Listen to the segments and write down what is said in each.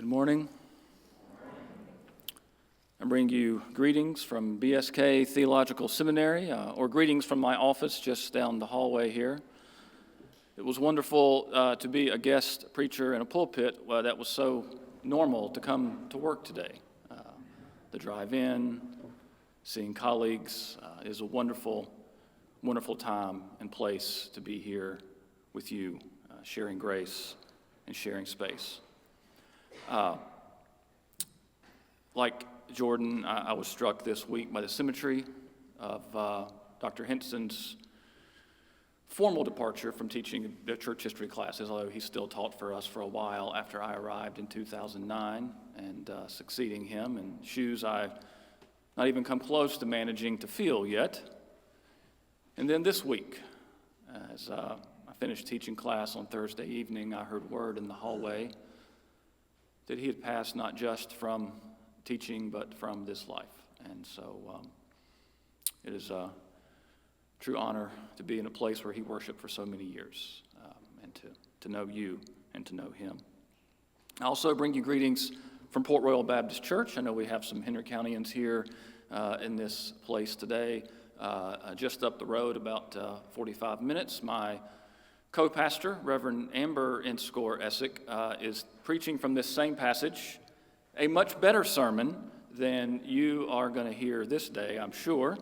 Good morning. I bring you greetings from BSK Theological Seminary, or greetings from my office just down the hallway here. It was wonderful to be a guest preacher in a pulpit that was so normal to come to work today. The drive-in, seeing colleagues is a wonderful, wonderful time and place to be here with you, sharing grace and sharing space. Like Jordan, I was struck this week by the symmetry of Dr. Henson's formal departure from teaching the church history classes, although he still taught for us for a while after I arrived in 2009, and succeeding him in shoes I've not even come close to managing to fill yet. And then this week, as I finished teaching class on Thursday evening, I heard word in the hallway that he had passed not just from teaching, but from this life. And so it is a true honor to be in a place where he worshiped for so many years, and to know you and to know him. I also bring you greetings from Port Royal Baptist Church. I know we have some Henry Countyans here in this place today. Just up the road, about 45 minutes, my co-pastor, Reverend Amber Inscore Essick, is preaching from this same passage, a much better sermon than you are going to hear this day, I'm sure.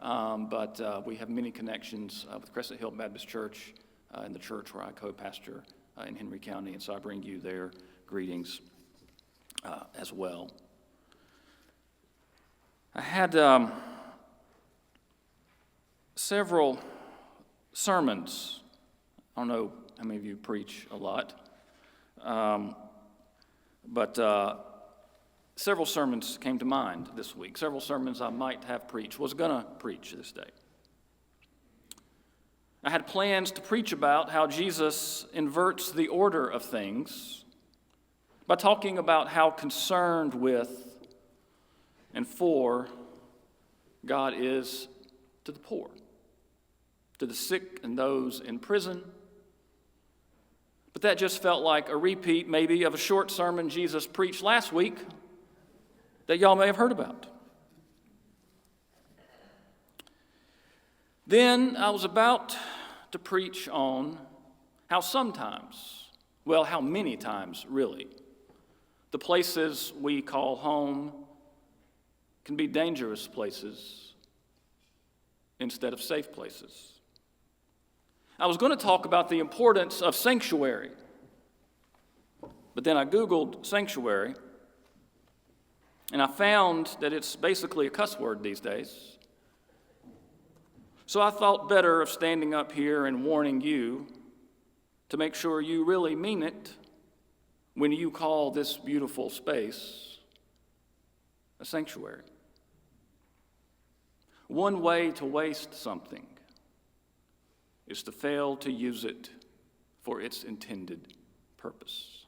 But we have many connections with Crescent Hill Baptist Church and the church where I co-pastor in Henry County, and so I bring you their greetings as well. I had several sermons. I don't know how many of you preach a lot, but several sermons came to mind this week. Several sermons I might have preached, was going to preach this day. I had plans to preach about how Jesus inverts the order of things by talking about how concerned with and for God is to the poor, to the sick and those in prison. But that just felt like a repeat, maybe, of a short sermon Jesus preached last week that y'all may have heard about. Then I was about to preach on how sometimes, well, how many times, really, the places we call home can be dangerous places instead of safe places. I was going to talk about the importance of sanctuary, but then I Googled sanctuary, and I found that it's basically a cuss word these days. So I thought better of standing up here and warning you to make sure you really mean it when you call this beautiful space a sanctuary. One way to waste something is to fail to use it for its intended purpose.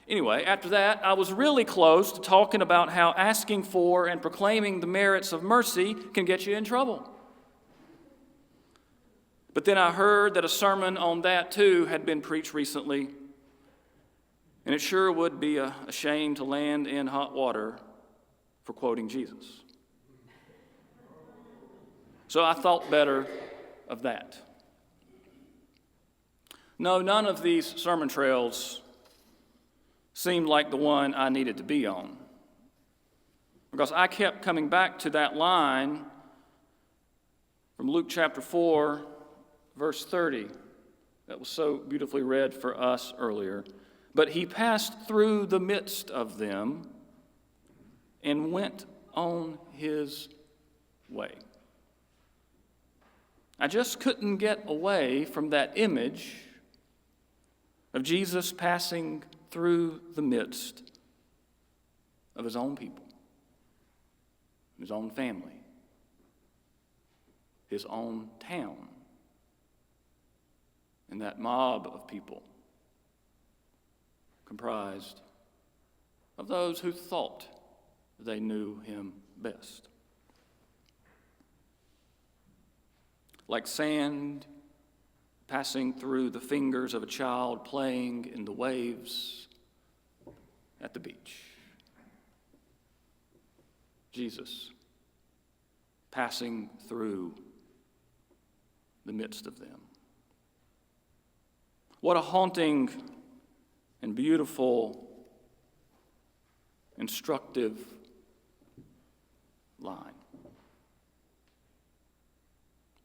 Anyway, after that, I was really close to talking about how asking for and proclaiming the merits of mercy can get you in trouble. But then I heard that a sermon on that too had been preached recently, and it sure would be a shame to land in hot water for quoting Jesus. So I thought better of that. No, none of these sermon trails seemed like the one I needed to be on, because I kept coming back to that line from Luke chapter 4, verse 30, that was so beautifully read for us earlier. But he passed through the midst of them and went on his way. I just couldn't get away from that image of Jesus passing through the midst of his own people, his own family, his own town, and that mob of people comprised of those who thought they knew him best. Like sand passing through the fingers of a child playing in the waves at the beach. Jesus passing through the midst of them. What a haunting and beautiful, instructive line.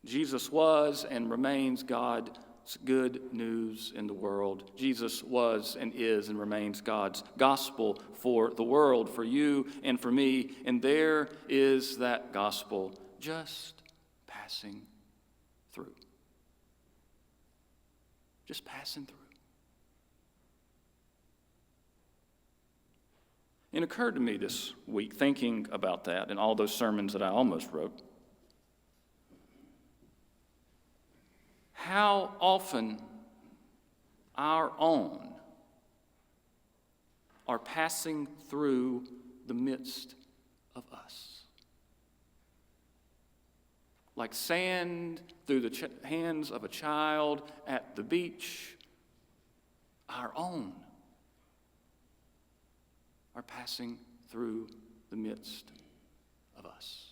Jesus was and remains God's good news in the world. Jesus was and is and remains God's gospel for the world, for you and for me. And there is that gospel just passing through. Just passing through. It occurred to me this week, thinking about that and all those sermons that I almost wrote, how often our own are passing through the midst of us. Like sand through the hands of a child at the beach, our own are passing through the midst of us.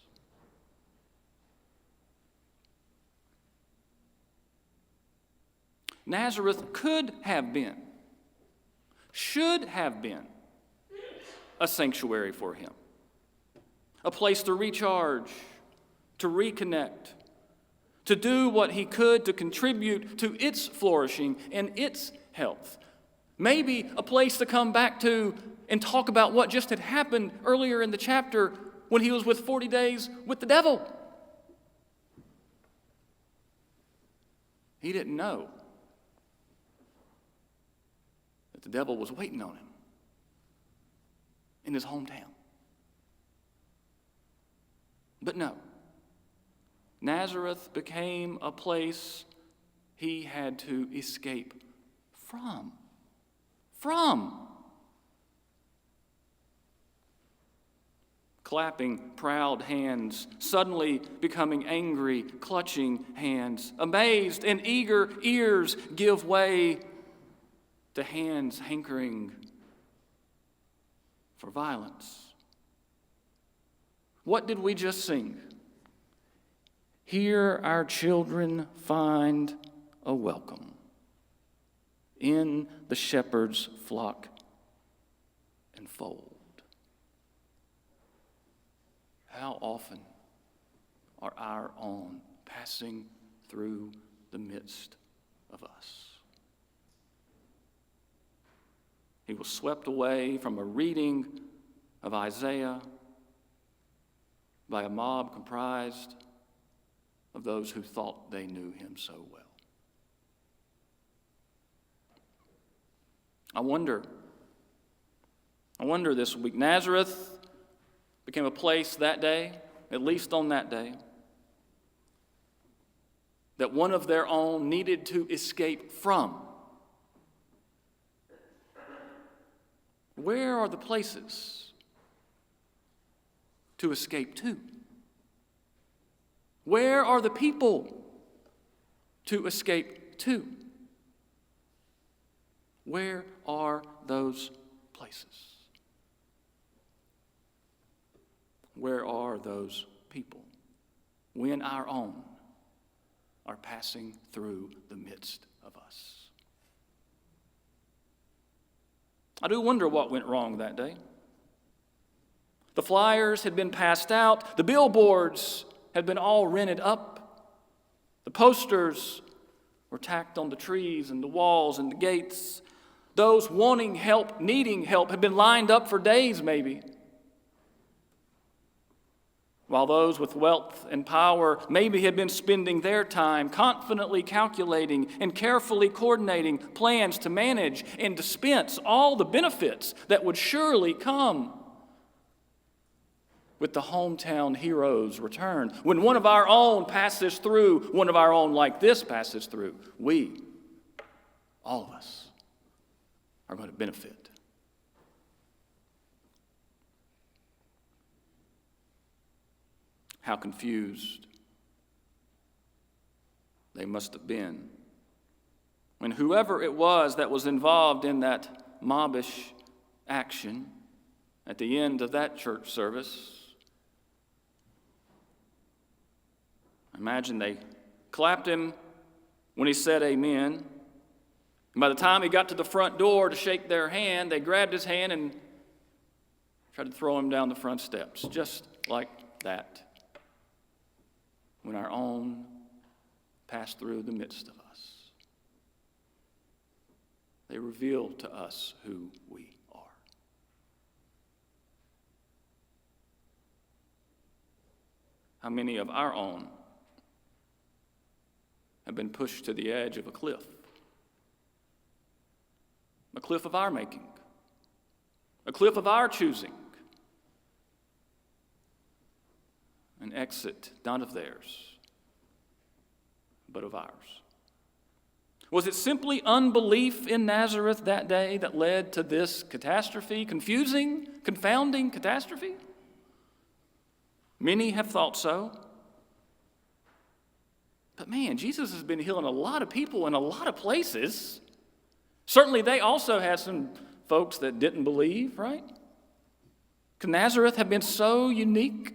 Nazareth could have been, should have been, a sanctuary for him, a place to recharge, to reconnect, to do what he could to contribute to its flourishing and its health. Maybe a place to come back to and talk about what just had happened earlier in the chapter when he was with 40 days with the devil. He didn't know that the devil was waiting on him in his hometown. But no, Nazareth became a place he had to escape from. Clapping proud hands, suddenly becoming angry, clutching hands, amazed and eager ears give way to hands hankering for violence. What did we just sing? Here our children find a welcome in the shepherd's flock and fold. How often are our own passing through the midst of us? He was swept away from a reading of Isaiah by a mob comprised of those who thought they knew him so well. I wonder this week, Nazareth became a place that day, at least on that day, that one of their own needed to escape from. Where are the places to escape to? Where are the people to escape to? Where are those places? Where are those people when our own are passing through the midst of us? I do wonder what went wrong that day. The flyers had been passed out. The billboards had been all rented up. The posters were tacked on the trees and the walls and the gates. Those wanting help, needing help, had been lined up for days maybe. While those with wealth and power maybe had been spending their time confidently calculating and carefully coordinating plans to manage and dispense all the benefits that would surely come with the hometown hero's return. When one of our own passes through, one of our own like this passes through, we, all of us, are going to benefit. How confused they must have been And whoever it was that was involved in that mobbish action at the end of that church service, imagine they clapped him when he said amen. And by the time he got to the front door to shake their hand, they grabbed his hand and tried to throw him down the front steps, just like that, when our own passed through the midst of us. They reveal to us who we are. How many of our own have been pushed to the edge of a cliff of our making, a cliff of our choosing, an exit not of theirs, but of ours? Was it simply unbelief in Nazareth that day that led to this catastrophe, confusing, confounding catastrophe? Many have thought so. But man, Jesus has been healing a lot of people in a lot of places. Certainly they also had some folks that didn't believe, right? Could Nazareth have been so unique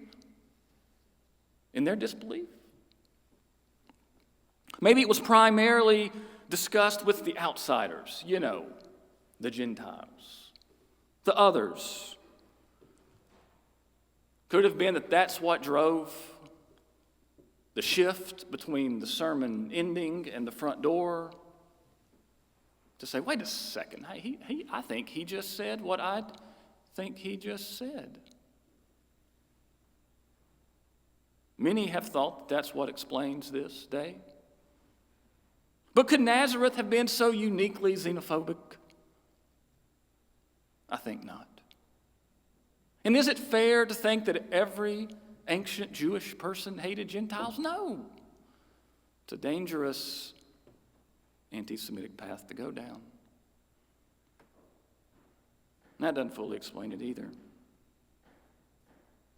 in their disbelief? Maybe it was primarily discussed with the outsiders, the Gentiles, the others. Could it have been that that's what drove the shift between the sermon ending and the front door? To say, wait a second, I think he just said what I think he just said. Many have thought that's what explains this day. But could Nazareth have been so uniquely xenophobic? I think not. And is it fair to think that every ancient Jewish person hated Gentiles? No. It's a dangerous anti-Semitic path to go down. And that doesn't fully explain it either.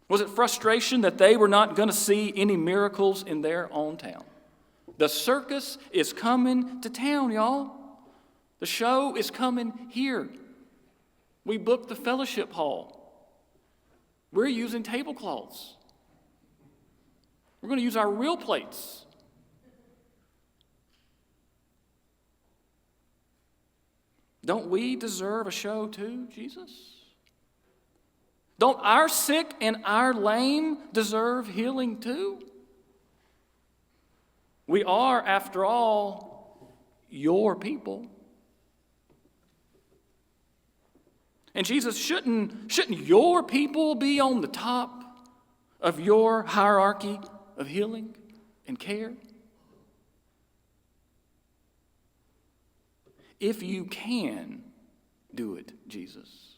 Was it frustration that they were not going to see any miracles in their own town? The circus is coming to town, y'all. The show is coming here. We booked the fellowship hall. We're using tablecloths. We're going to use our real plates. Don't we deserve a show too, Jesus? Don't our sick and our lame deserve healing too? We are, after all, your people. And Jesus, shouldn't your people be on the top of your hierarchy of healing and care? If you can do it, Jesus,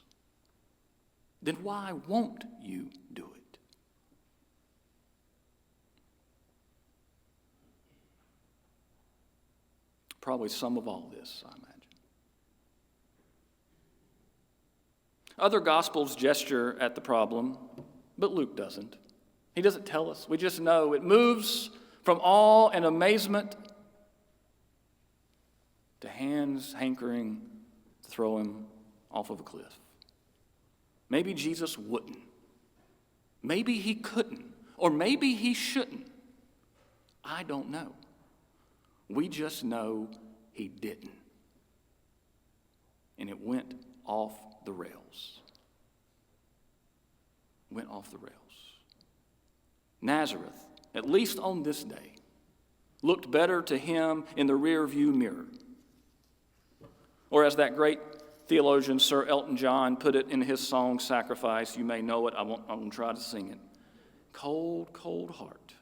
then why won't you do it? Probably some of all this, I imagine. Other Gospels gesture at the problem, but Luke doesn't. He doesn't tell us. We just know it moves from awe and amazement to hands hankering to throw him off of a cliff. Maybe Jesus wouldn't. Maybe he couldn't. Or maybe he shouldn't. I don't know. We just know he didn't. And it went off the rails. Went off the rails. Nazareth, at least on this day, looked better to him in the rearview mirror. Or as that great theologian Sir Elton John put it in his song Sacrifice, you may know it, I won't try to sing it. Cold, cold heart,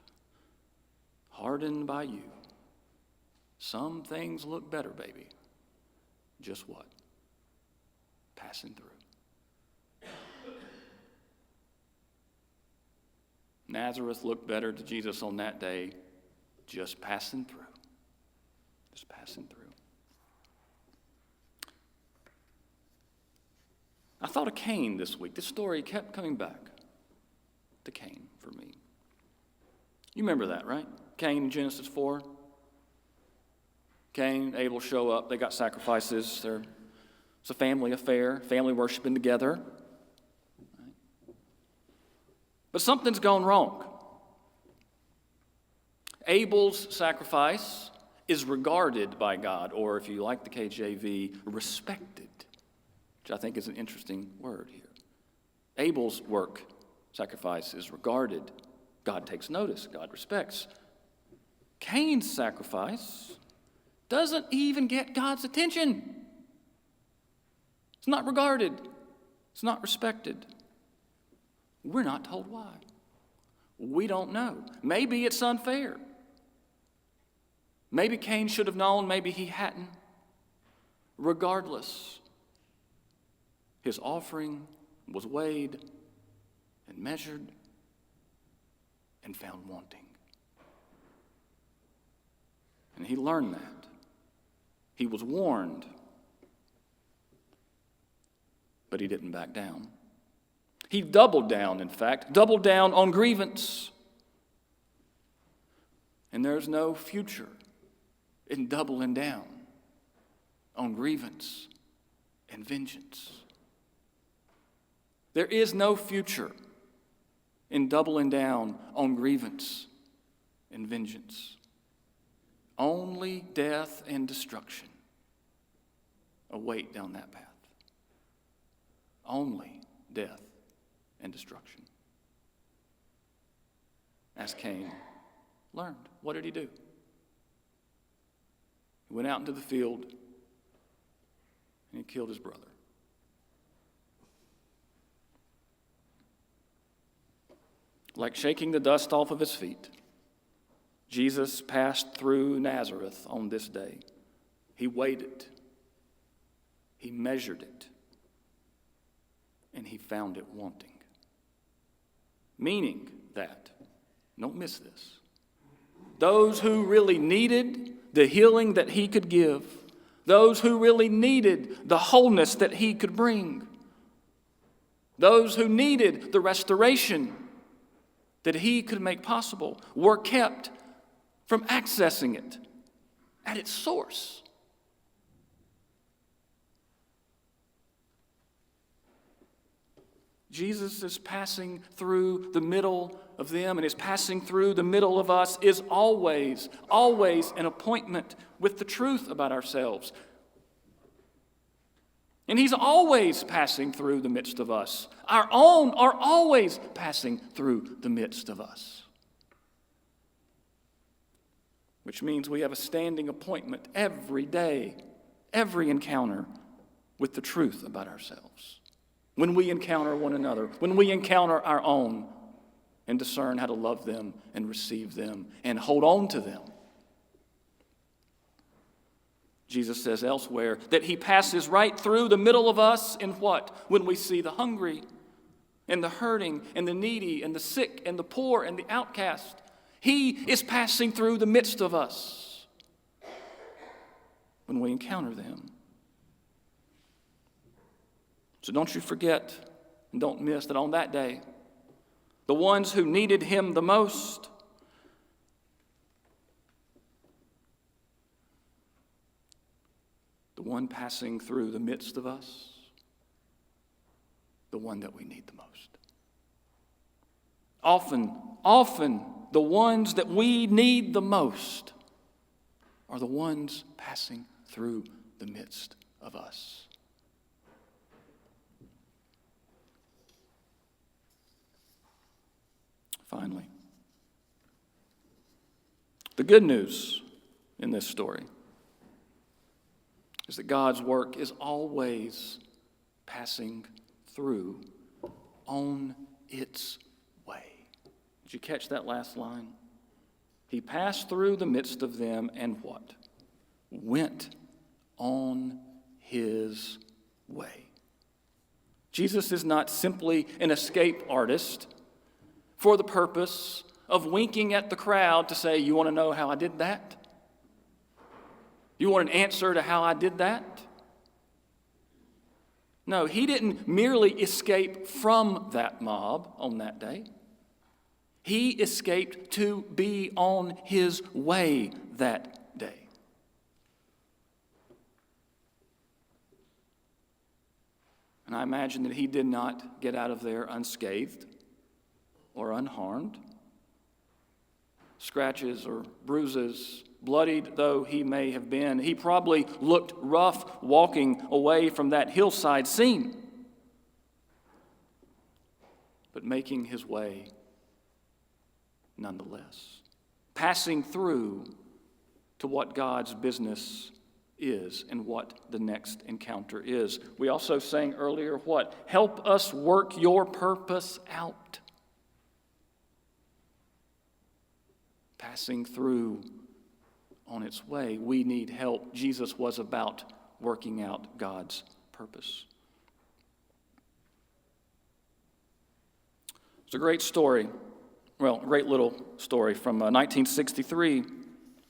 hardened by you. Some things look better, baby. Just what? Passing through. Nazareth looked better to Jesus on that day, just passing through. Just passing through. I thought of Cain this week. This story kept coming back to Cain for me. You remember that, right? Cain in Genesis 4. Cain, Abel show up. They got sacrifices. It's a family affair, family worshiping together. But something's gone wrong. Abel's sacrifice is regarded by God, or if you like the KJV, respected, which I think is an interesting word here. Abel's sacrifice is regarded. God takes notice. God respects. Cain's sacrifice doesn't even get God's attention. It's not regarded. It's not respected. We're not told why. We don't know. Maybe it's unfair. Maybe Cain should have known. Maybe he hadn't. Regardless, his offering was weighed and measured and found wanting. And he learned that. He was warned. But he didn't back down. He doubled down, in fact, doubled down on grievance. And there's no future in doubling down on grievance and vengeance. There is no future in doubling down on grievance and vengeance. Only death and destruction await down that path. Only death and destruction. As Cain learned. What did he do? He went out into the field and he killed his brother. Like shaking the dust off of his feet, Jesus passed through Nazareth on this day. He weighed it. He measured it. And he found it wanting. Meaning that, don't miss this, those who really needed the healing that he could give, those who really needed the wholeness that he could bring, those who needed the restoration that he could make possible, were kept from accessing it at its source. Jesus is passing through the middle of them, and his passing through the middle of us is always, always an appointment with the truth about ourselves. And he's always passing through the midst of us. Our own are always passing through the midst of us. Which means we have a standing appointment every day, every encounter with the truth about ourselves. When we encounter one another, when we encounter our own, and discern how to love them and receive them and hold on to them. Jesus says elsewhere that he passes right through the middle of us in what? When we see the hungry and the hurting and the needy and the sick and the poor and the outcast. He is passing through the midst of us when we encounter them. So don't you forget and don't miss that on that day, the ones who needed him the most the one passing through the midst of us, the one that we need the most. Often, the ones that we need the most are the ones passing through the midst of us. Finally, the good news in this story is that God's work is always passing through on its way. Did you catch that last line? He passed through the midst of them and what? Went on his way. Jesus is not simply an escape artist for the purpose of winking at the crowd to say, you want to know how I did that? You want an answer to how I did that? No, he didn't merely escape from that mob on that day. He escaped to be on his way that day. And I imagine that he did not get out of there unscathed or unharmed. Scratches or bruises, bloodied though he may have been, he probably looked rough walking away from that hillside scene. But making his way nonetheless. Passing through to what God's business is and what the next encounter is. We also sang earlier what? Help us work your purpose out. Passing through on its way, we need help. Jesus was about working out God's purpose. It's a great story. Well, a great little story from 1963,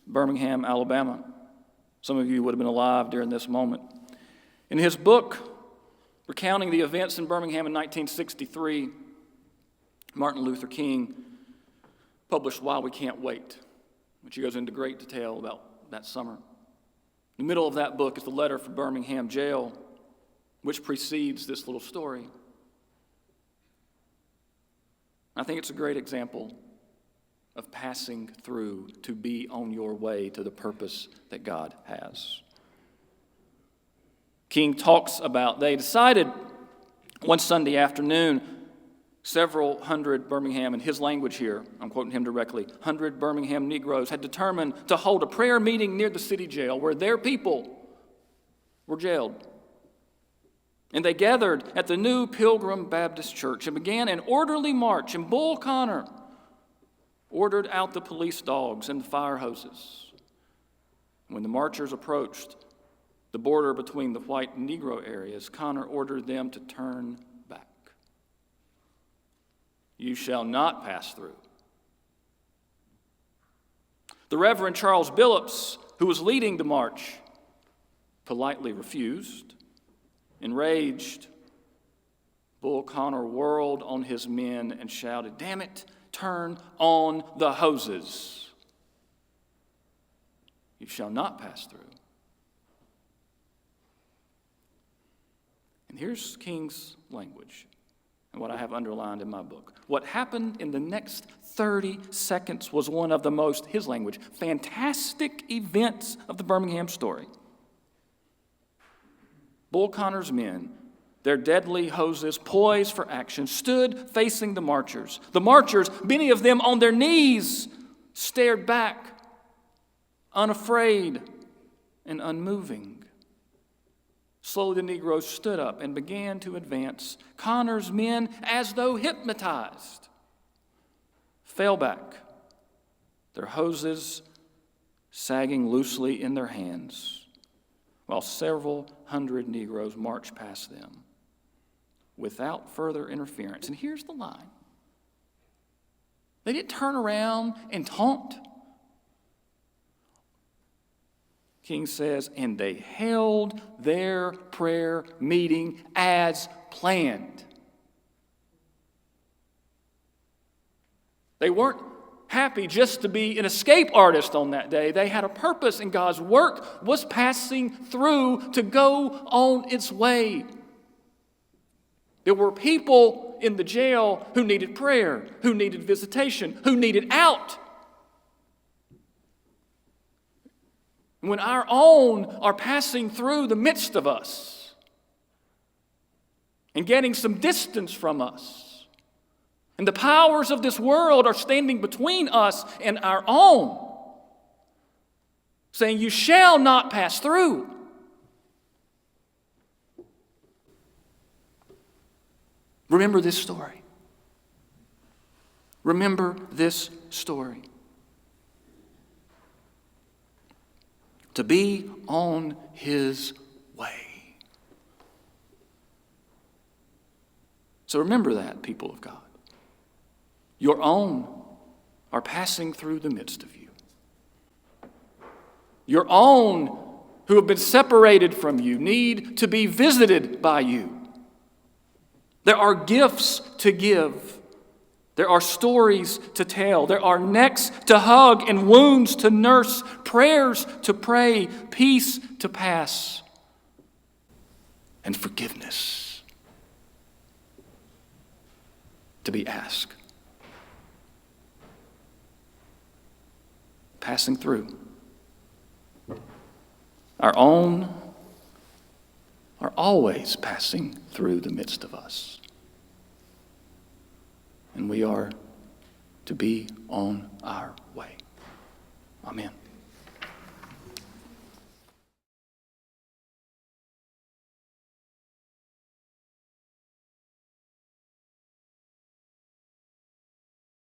Birmingham, Alabama. Some of you would have been alive during this moment. In his book, recounting the events in Birmingham in 1963, Martin Luther King published Why We Can't Wait, which he goes into great detail about that summer. In the middle of that book is the letter from Birmingham jail, which precedes this little story. I think it's a great example of passing through to be on your way to the purpose that God has. King talks about, they decided one Sunday afternoon, several hundred Birmingham, in his language here, I'm quoting him directly, 100 Birmingham Negroes had determined to hold a prayer meeting near the city jail where their people were jailed. And they gathered at the New Pilgrim Baptist Church and began an orderly march, and Bull Connor ordered out the police dogs and the fire hoses. When the marchers approached the border between the white and Negro areas, Connor ordered them to turn back. You shall not pass through. The Reverend Charles Billups, who was leading the march, politely refused. Enraged, Bull Connor whirled on his men and shouted, "Damn it, turn on the hoses. You shall not pass through." And here's King's language, and what I have underlined in my book. What happened in the next 30 seconds was one of the most, his language, fantastic events of the Birmingham story. Bull Connor's men, their deadly hoses poised for action, stood facing the marchers. The marchers, many of them on their knees, stared back, unafraid and unmoving. Slowly the Negroes stood up and began to advance. Connor's men, as though hypnotized, fell back, their hoses sagging loosely in their hands, while several hundred Negroes marched past them without further interference. And here's the line. They didn't turn around and taunt. King says, and they held their prayer meeting as planned. They weren't happy just to be an escape artist on that day. They had a purpose, and God's work was passing through to go on its way. There were people in the jail who needed prayer, who needed visitation, who needed out. When our own are passing through the midst of us and getting some distance from us, and the powers of this world are standing between us and our own, saying, you shall not pass through. Remember this story. Remember this story. To be on his way. So remember that, people of God. Your own are passing through the midst of you. Your own who have been separated from you need to be visited by you. There are gifts to give. There are stories to tell. There are necks to hug and wounds to nurse, prayers to pray, peace to pass, and forgiveness to be asked. Passing through. Our own are always passing through the midst of us. And we are to be on our way. Amen.